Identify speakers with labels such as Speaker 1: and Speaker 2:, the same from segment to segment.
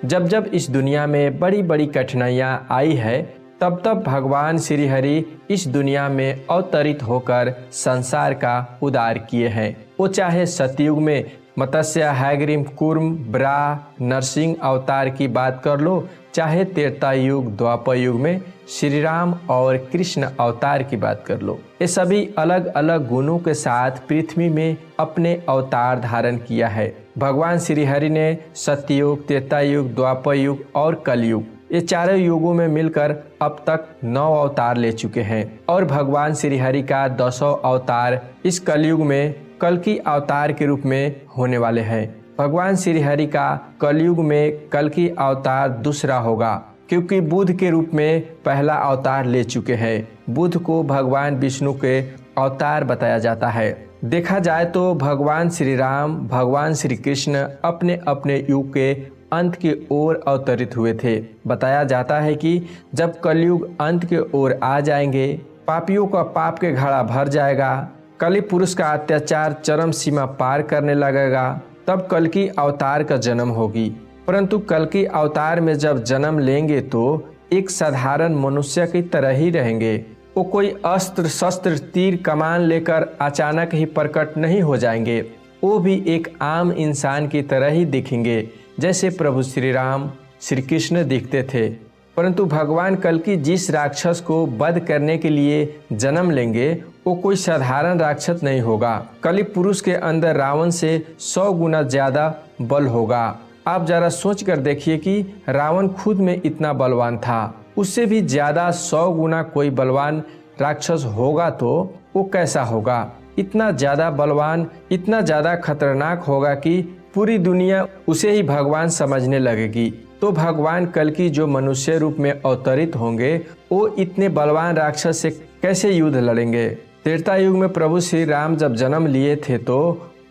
Speaker 1: जब जब इस दुनिया में बड़ी बड़ी कठिनाइयाँ आई है, तब तब भगवान श्री हरि इस दुनिया में अवतरित होकर संसार का उद्धार किए हैं। वो चाहे सतयुग में मत्स्य, हैग्रीव, कूर्म, वराह, नरसिंह अवतार की बात कर लो, चाहे त्रेता युग, द्वापर युग में श्री राम और कृष्ण अवतार की बात कर लो। ये सभी अलग अलग गुणों के साथ पृथ्वी में अपने अवतार धारण किया है। भगवान श्री हरि ने सतयुग, त्रेता युग, द्वापर युग और कलयुग, ये चारों युगों में मिलकर अब तक 9 अवतार ले चुके हैं और भगवान श्री हरि का 10वां अवतार इस कलयुग में कल्कि अवतार के रूप में होने वाले हैं। भगवान श्री हरि का कलयुग में कल्कि अवतार दूसरा होगा, क्योंकि बुध के रूप में पहला अवतार ले चुके हैं। बुध को भगवान विष्णु के अवतार बताया जाता है। देखा जाए तो भगवान श्री राम, भगवान श्री कृष्ण अपने अपने युग के अंत की ओर अवतरित हुए थे। बताया जाता है कि जब कलयुग अंत की ओर आ जाएंगे, पापियों का पाप के घड़ा भर जाएगा, कलि पुरुष का अत्याचार चरम सीमा पार करने लगेगा, तब कल्कि अवतार का जन्म होगी। परंतु कल्कि अवतार में जब जन्म लेंगे तो एक साधारण मनुष्य की तरह ही रहेंगे। वो कोई अस्त्र शस्त्र तीर कमान लेकर अचानक ही प्रकट नहीं हो जाएंगे। वो भी एक आम इंसान की तरह ही दिखेंगे, जैसे प्रभु श्री राम, श्री कृष्ण दिखते थे। परंतु भगवान कल्कि जिस राक्षस को वध करने के लिए जन्म लेंगे, वो कोई साधारण राक्षस नहीं होगा। कलि पुरुष के अंदर रावण से 100 गुना ज्यादा बल होगा। आप जरा सोच कर देखिए कि रावण खुद में इतना बलवान था, उससे भी ज्यादा 100 गुना कोई बलवान राक्षस होगा तो वो कैसा होगा? इतना ज्यादा बलवान, इतना ज्यादा खतरनाक होगा कि पूरी दुनिया उसे ही भगवान समझने लगेगी। तो भगवान कल्कि जो मनुष्य रूप में अवतरित होंगे, वो इतने बलवान राक्षस से कैसे युद्ध लड़ेंगे? त्रेता युग में प्रभु श्री राम जब जन्म लिए थे तो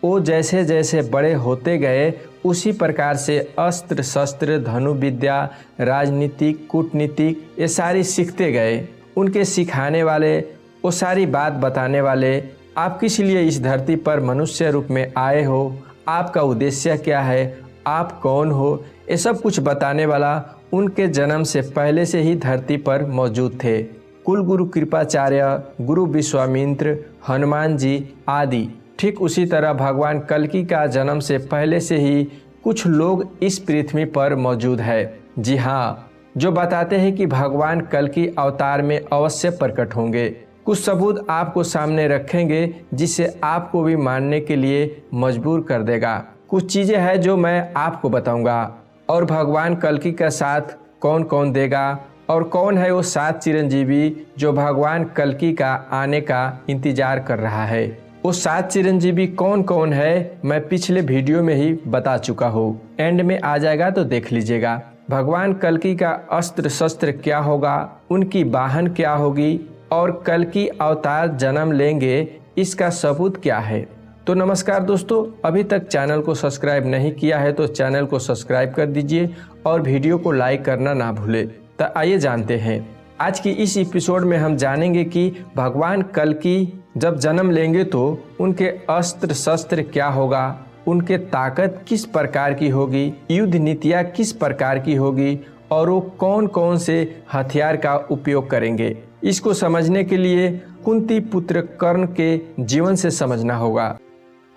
Speaker 1: वो जैसे जैसे बड़े होते गए, उसी प्रकार से अस्त्र शस्त्र, धनु विद्या, राजनीतिक, कूटनीतिक, ये सारी सीखते गए। उनके सिखाने वाले, वो सारी बात बताने वाले, आप किस लिए इस धरती पर मनुष्य रूप में आए हो, आपका उद्देश्य क्या है, आप कौन हो, ये सब कुछ बताने वाला उनके जन्म से पहले से ही धरती पर मौजूद थे। कुल गुरु कृपाचार्य, गुरु विश्वामित्र, हनुमान जी आदि। ठीक उसी तरह भगवान कल्कि का जन्म से पहले से ही कुछ लोग इस पृथ्वी पर मौजूद है। जी हाँ, जो बताते हैं कि भगवान कल्कि अवतार में अवश्य प्रकट होंगे। कुछ सबूत आपको सामने रखेंगे जिसे आपको भी मानने के लिए मजबूर कर देगा। कुछ चीज़ें हैं जो मैं आपको बताऊंगा, और भगवान कल्कि का साथ कौन कौन देगा और कौन है वो 7 चिरंजीवी जो भगवान कल्कि का आने का इंतजार कर रहा है। वो 7 चिरंजीवी कौन कौन है मैं पिछले वीडियो में ही बता चुका हूँ, एंड में आ जाएगा तो देख लीजिएगा। भगवान कल्कि का अस्त्र शस्त्र क्या होगा, उनकी वाहन क्या होगी, और कल्कि अवतार जन्म लेंगे, इसका सबूत क्या है। तो नमस्कार दोस्तों, अभी तक चैनल को सब्सक्राइब नहीं किया है तो चैनल को सब्सक्राइब कर दीजिए और वीडियो को लाइक करना ना भूले। तो आइए जानते हैं, आज की इस एपिसोड में हम जानेंगे कि भगवान कल्कि जब जन्म लेंगे तो उनके अस्त्र शस्त्र क्या होगा, उनके ताकत किस प्रकार की होगी, युद्ध नीतियाँ किस प्रकार की होगी, और वो कौन कौन से हथियार का उपयोग करेंगे। इसको समझने के लिए कुंती पुत्र कर्ण के जीवन से समझना होगा।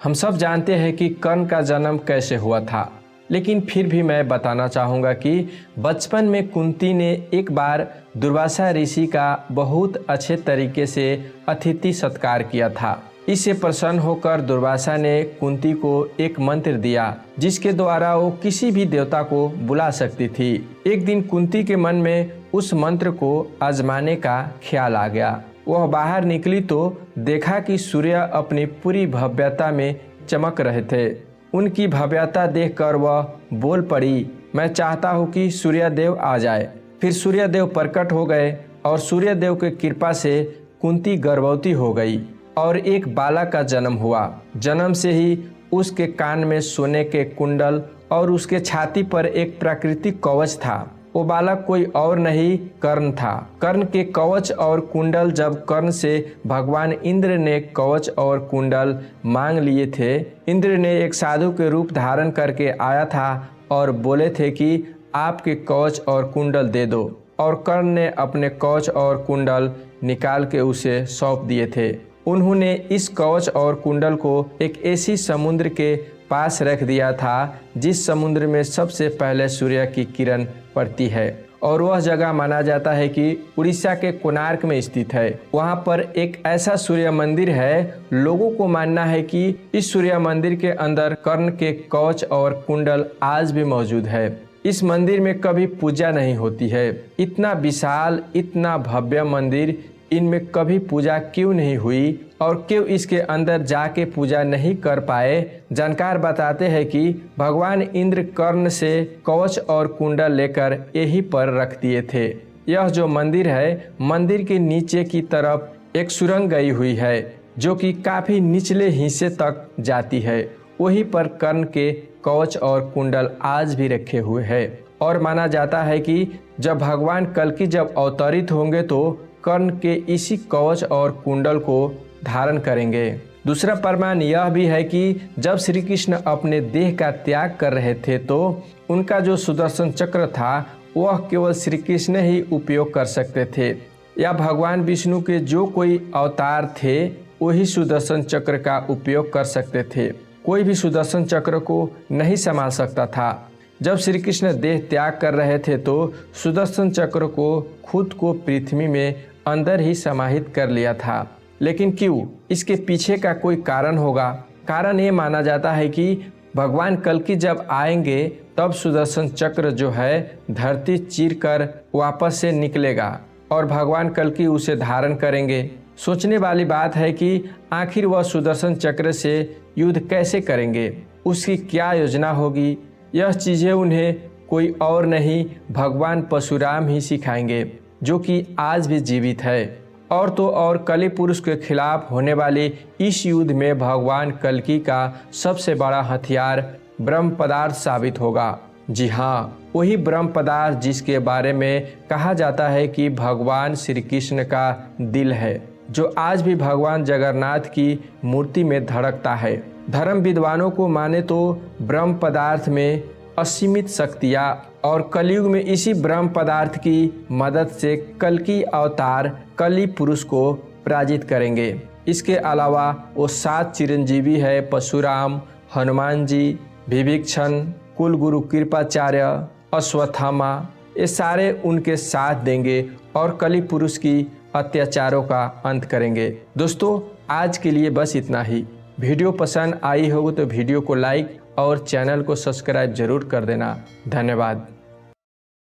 Speaker 1: हम सब जानते हैं कि कर्ण का जन्म कैसे हुआ था, लेकिन फिर भी मैं बताना चाहूँगा कि बचपन में कुंती ने एक बार दुर्वासा ऋषि का बहुत अच्छे तरीके से अतिथि सत्कार किया था। इससे प्रसन्न होकर दुर्वासा ने कुंती को एक मंत्र दिया जिसके द्वारा वो किसी भी देवता को बुला सकती थी। एक दिन कुंती के मन में उस मंत्र को आजमाने का ख्याल आ गया। वह बाहर निकली तो देखा कि सूर्य अपनी पूरी भव्यता में चमक रहे थे। उनकी भव्यता देखकर वह बोल पड़ी, मैं चाहता हूँ कि सूर्यदेव आ जाए। फिर सूर्यदेव प्रकट हो गए और सूर्यदेव की कृपा से कुंती गर्भवती हो गई और एक बालक का जन्म हुआ। जन्म से ही उसके कान में सोने के कुंडल और उसके छाती पर एक प्राकृतिक कवच था। वो बालक कोई और नहीं कर्ण था। कर्ण के कवच और कुंडल जब कर्ण से भगवान इंद्र ने कवच और कुंडल मांग लिए थे, इंद्र ने एक साधु के रूप धारण करके आया था और बोले थे कि आपके कवच और कुंडल दे दो। और कर्ण ने अपने कवच और कुंडल निकाल के उसे सौंप दिए थे। उन्होंने इस कवच और कुंडल को एक ऐसी समुद्र के पास रख दिया था जिस समुद्र में सबसे पहले सूर्य की किरण पड़ती है, और वह जगह माना जाता है कि उड़ीसा के कोणार्क में स्थित है। वहाँ पर एक ऐसा सूर्य मंदिर है, लोगों को मानना है कि इस सूर्य मंदिर के अंदर कर्ण के कवच और कुंडल आज भी मौजूद है। इस मंदिर में कभी पूजा नहीं होती है। इतना विशाल, इतना भव्य मंदिर, इनमें कभी पूजा क्यों नहीं हुई और क्यों इसके अंदर जाके पूजा नहीं कर पाए? जानकार बताते हैं कि भगवान इंद्र कर्ण से कवच और कुंडल लेकर यहीं पर रख दिए थे। यह जो मंदिर है, मंदिर के नीचे की तरफ एक सुरंग गई हुई है जो कि काफी निचले हिस्से तक जाती है। वहीं पर कर्ण के कवच और कुंडल आज भी रखे हुए हैं, और माना जाता है कि जब भगवान कल्कि जब अवतरित होंगे तो कर्ण के इसी कवच और कुंडल को धारण करेंगे। दूसरा प्रमाण यह भी है कि जब श्री कृष्ण अपने देह का त्याग कर रहे थे तो उनका जो सुदर्शन चक्र था वह केवल श्री कृष्ण ही उपयोग कर सकते थे, या भगवान विष्णु के जो कोई अवतार थे वही सुदर्शन चक्र का उपयोग कर सकते थे। कोई भी सुदर्शन चक्र को नहीं संभाल सकता था। जब श्री कृष्ण देह त्याग कर रहे थे तो सुदर्शन चक्र को खुद को पृथ्वी में अंदर ही समाहित कर लिया था। लेकिन क्यों? इसके पीछे का कोई कारण होगा। कारण ये माना जाता है कि भगवान कल्कि जब आएंगे तब सुदर्शन चक्र जो है धरती चीर कर वापस से निकलेगा और भगवान कल्कि उसे धारण करेंगे। सोचने वाली बात है कि आखिर वह सुदर्शन चक्र से युद्ध कैसे करेंगे, उसकी क्या योजना होगी। यह चीज़ें उन्हें कोई और नहीं, भगवान परशुराम ही सिखाएंगे, जो कि आज भी जीवित है। और तो और कलि पुरुष के खिलाफ होने वाले इस युद्ध में भगवान कल्कि का सबसे बड़ा हथियार ब्रह्म पदार्थ साबित होगा। जी हाँ, वही ब्रह्म पदार्थ जिसके बारे में कहा जाता है कि भगवान श्री कृष्ण का दिल है, जो आज भी भगवान जगन्नाथ की मूर्ति में धड़कता है। धर्म विद्वानों को माने तो ब्रह्म पदार्थ में असीमित शक्तियाँ, और कलयुग में इसी ब्रह्म पदार्थ की मदद से कल्कि अवतार कलि पुरुष को पराजित करेंगे। इसके अलावा वो 7 चिरंजीवी है, परशुराम, हनुमान जी, विभीषण, कुलगुरु कृपाचार्य, अश्वत्थामा, ये सारे उनके साथ देंगे और कलि पुरुष की अत्याचारों का अंत करेंगे। दोस्तों, आज के लिए बस इतना ही। वीडियो पसंद आई हो तो वीडियो को लाइक और चैनल को सब्सक्राइब जरूर कर देना। धन्यवाद।